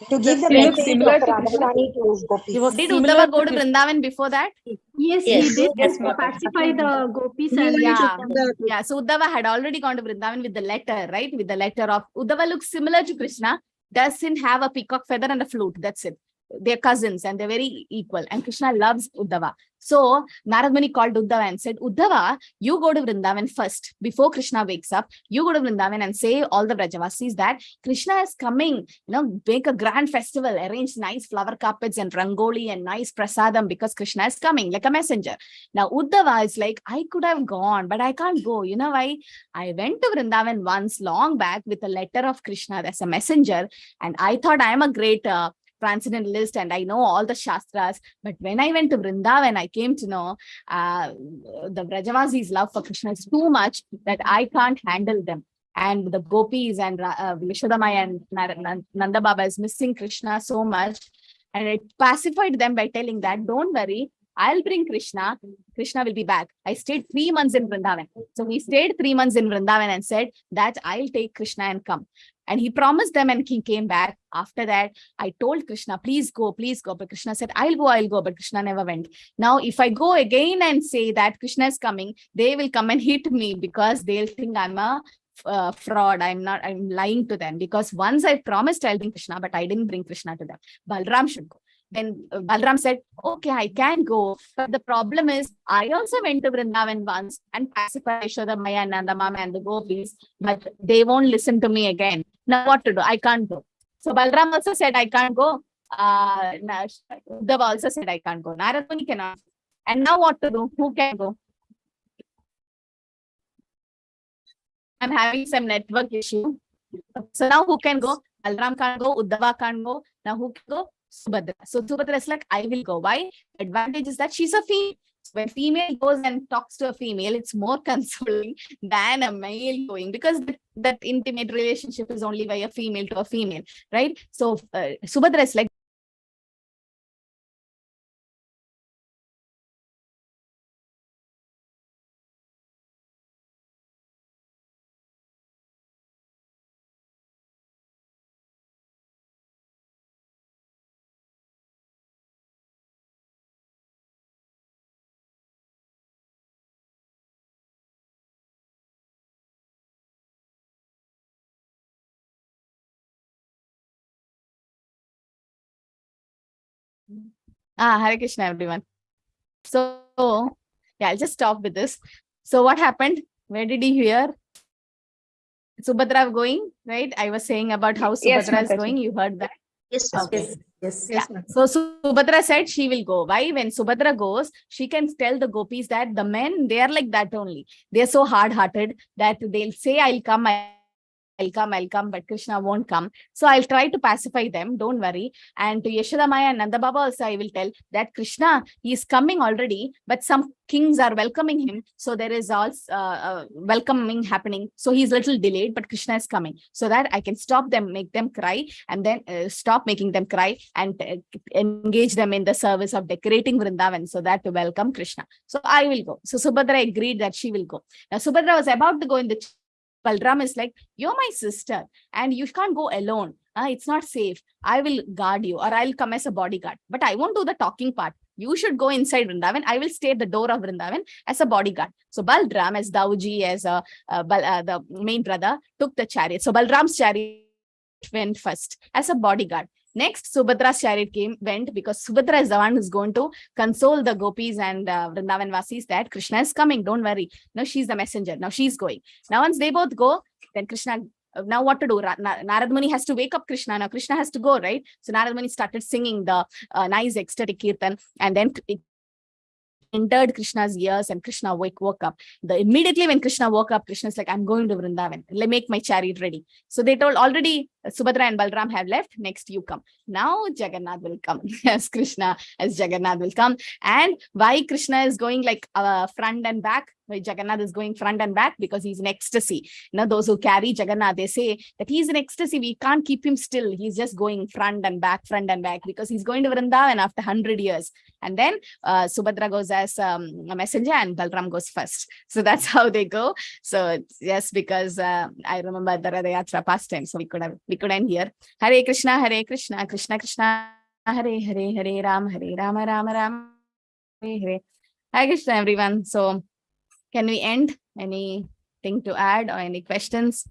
To give the message of Radharani to Gopi. Did Uddhava go to Vrindavan before that? Yes, he did. Yes, to pacify the gopis. And yeah. So Uddhava had already gone to Vrindavan with the letter, right? With the letter of Uddhava looks similar to Krishna, doesn't have a peacock feather and a flute. That's it. They're cousins and they're very equal. And Krishna loves Uddhava. So Narad Muni called Uddhava and said, Uddhava, you go to Vrindavan first. Before Krishna wakes up, you go to Vrindavan and say all the Vrajavasis that Krishna is coming. Make a grand festival, arrange nice flower carpets and rangoli and nice prasadam, because Krishna is coming like a messenger. Now Uddhava is like, I could have gone, but I can't go. You know why? I went to Vrindavan once long back with a letter of Krishna as a messenger, and I thought I am a great transcendentalist and I know all the Shastras. But when I went to Vrindavan, I came to know the Vrajavasis' love for Krishna is too much that I can't handle them. And the gopis and Yashodamaya and Nanda Baba is missing Krishna so much. And it pacified them by telling that, don't worry, I'll bring Krishna. Krishna will be back. I stayed 3 months in Vrindavan. So he stayed 3 months in Vrindavan and said that I'll take Krishna and come. And he promised them and he came back. After that, I told Krishna, please go, please go. But Krishna said, I'll go. But Krishna never went. Now, if I go again and say that Krishna is coming, they will come and hit me because they'll think I'm a fraud. I'm lying to them, because once I promised I'll bring Krishna, but I didn't bring Krishna to them. Balram should go. Then Balram said, okay, I can go. But the problem is, I also went to Vrindavan once and pacified Yashodamaya and Nandamama and the gopis, but they won't listen to me again. Now what to do? I can't go. So Balram also said, I can't go. Uddhava also said, I can't go. Narad Muni cannot. And now what to do? Who can go? I'm having some network issue. So now who can go? Balram can't go. Uddhava can't go. Now who can go? Subhadra. So Subhadra is like, I will go. Why? Advantage is that she's a female. When female goes and talks to a female, it's more consoling than a male going, because that intimate relationship is only by a female to a female, right? So Subhadra is like, Hare Krishna, everyone. So yeah, I'll just stop with this. So what happened? Where did you hear Subhadra going, right? I was saying about how Subhadra is going. You heard that? Yes, okay. Yes. Yeah. So Subhadra said she will go. Why? When Subhadra goes, she can tell the gopis that the men, they are like that only. They're so hard-hearted that they'll say, I'll come, I'll come, but Krishna won't come. So I'll try to pacify them, don't worry. And to Yashoda Maya and Nanda Baba also I will tell that Krishna, he is coming already, but some kings are welcoming him. So there is also welcoming happening. So he's a little delayed, but Krishna is coming. So that I can stop them, make them cry, and then stop making them cry and engage them in the service of decorating Vrindavan, so that to welcome Krishna. So I will go. So Subhadra agreed that she will go. Now Subhadra was about to go in the Balram is like, you're my sister and you can't go alone. It's not safe. I will guard you, or I'll come as a bodyguard. But I won't do the talking part. You should go inside Vrindavan. I will stay at the door of Vrindavan as a bodyguard. So Balram, as Dauji, as the main brother, took the chariot. So Balram's chariot went first as a bodyguard. Next, Subhadra's chariot went because Subhadra is the one who's going to console the gopis and Vrindavan Vasis that Krishna is coming. Don't worry. Now she's the messenger. Now she's going. Now once they both go, then Krishna, now what to do? Narad Muni has to wake up Krishna. Now Krishna has to go, right? So Narad Muni started singing the nice ecstatic kirtan, and then it entered Krishna's ears and Krishna woke up. Immediately when Krishna woke up, Krishna's like, I'm going to Vrindavan. Let me make my chariot ready. So they told already Subhadra and Balram have left. Next you come. Now Jagannath will come as Krishna, as Jagannath will come. And why Krishna is going like front and back? Why Jagannath is going front and back? Because he's in ecstasy. Now those who carry Jagannath, they say that he's in ecstasy. We can't keep him still. He's just going front and back, because he's going to Vrindavan after 100 years. And then Subhadra goes as a messenger and Balram goes first. So that's how they go. So yes, because I remember the Radha Yatra past time. So we could end here. Hare Krishna, Krishna Krishna, Hare Hare, Hare Rama, Rama Rama, Hare Hare. Hare Krishna, everyone. So can we end? Anything to add or any questions?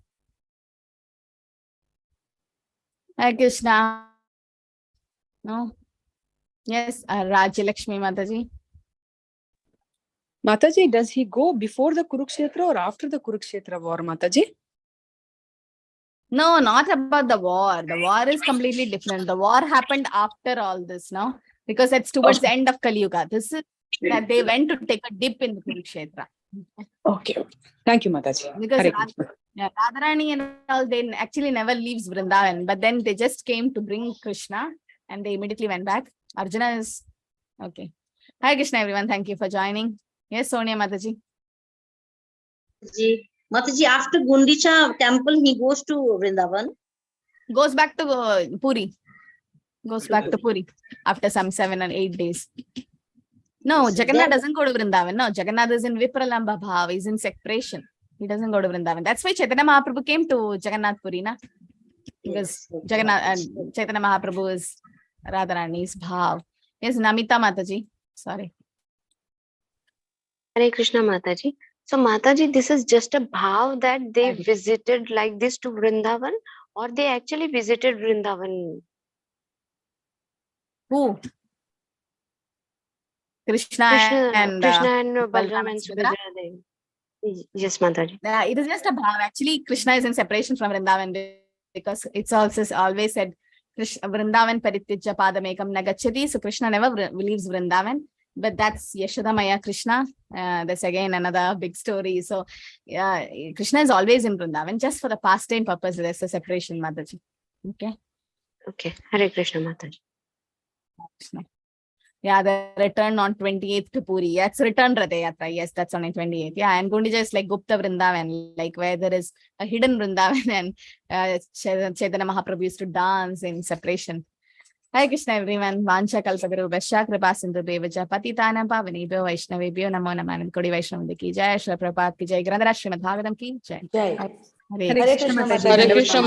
Hare Krishna. No? Yes, Rajya Lakshmi Mataji. Mataji, does he go before the Kurukshetra or after the Kurukshetra war, Mataji? No, not about the war. The war is completely different. The war happened after all this, no? Because that's towards the end of Kali Yuga. This is that they went to take a dip in the Kurukshetra. Okay. Thank you, Mataji. Because Radharani and all, they actually never leaves Vrindavan, but then they just came to bring Krishna and they immediately went back. Arjuna is okay. Hi Krishna, everyone. Thank you for joining. Yes, Sonia Mataji. Mataji, after Gundicha temple, he goes to Vrindavan. Goes back to Puri. Goes back to Puri after some 7 or 8 days. No, Jagannath doesn't go to Vrindavan. No, Jagannath is in Vipralamba Bhav. He's in separation. He doesn't go to Vrindavan. That's why Chaitanya Mahaprabhu came to Jagannath Puri, na? Because Jagannath and Chaitanya Mahaprabhu is Radharani's Bhav. Yes, Namita Mataji. Sorry. Hare Krishna Mataji. So Mataji, this is just a bhav that they visited like this to Vrindavan, or they actually visited Vrindavan? Who? Krishna and Balram and Subhadra. Yes, Mataji. It is just a bhav. Actually, Krishna is in separation from Vrindavan because it's also always said Vrindavan paritijya padamekam nagachati. So Krishna never leaves Vrindavan. But that's Yashoda Maya Krishna. That's again another big story. So Krishna is always in Vrindavan. Just for the pastime purpose, there's a separation, Mataji. Okay. Okay. Hare Krishna, Mataji. Krishna. Yeah, the return on 28th to Puri. Yeah, it's return Ratha Yatra. Yes, that's on 28th. Yeah, and Gundicha is like Gupta Vrindavan, like where there is a hidden Vrindavan and Chaitanya Mahaprabhu used to dance in separation. Hare Krishna, everyone. Vancha kalpagaru vasya kripa sindhu bevaja patitanam pavanebhyo vaishnavebhyo namo namah. Kodi Vaishnava ki jai, Shri Prabhupada ki jai, Grandhara Srimad Bhagavatam ki jai. Jai. Hare Krishna. Hare Krishna.